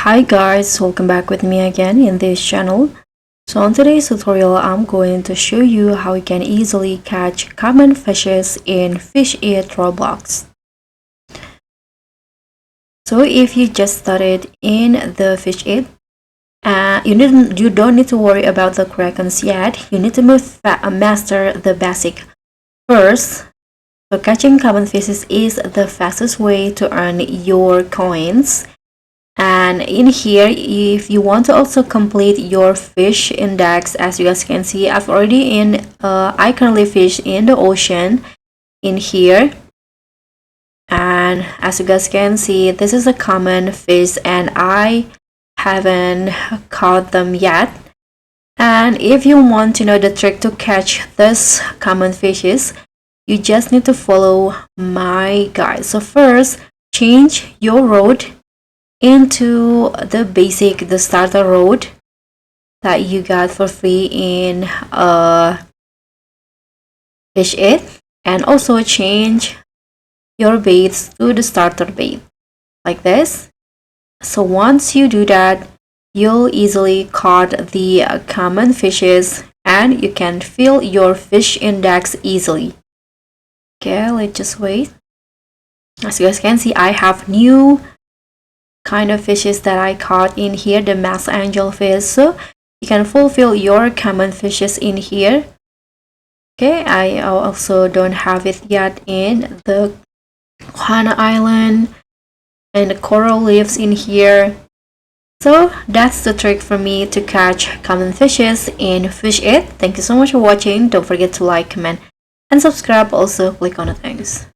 Hi guys, welcome back with me again in this channel. So on today's tutorial, I'm going to show you how you can easily catch common fishes in Fish It Roblox. So if you just started in the Fish It, you don't need to worry about the Krakens yet. You need to master the basic first. So catching common fishes is the fastest way to earn your coins. And in here, if you want to also complete your fish index, as you guys can see, I currently fish in the ocean in here. And as you guys can see, this is a common fish and I haven't caught them yet. And if you want to know the trick to catch this common fishes, you just need to follow my guide. So first, change your road into the starter road that you got for free in Fish It, and also change your baits to the starter bait like this. So once you do that, you'll easily caught the common fishes and you can fill your fish index easily. Okay, let's just wait. As you guys can see, I have new kind of fishes that I caught in here, the max angel fish. So you can fulfill your common fishes in here. Okay, I also don't have it yet in the Hana Island and the coral reefs in here. So that's the trick for me to catch common fishes in Fish It. Thank you so much for watching. Don't forget to like, comment, and subscribe. Also click on the things.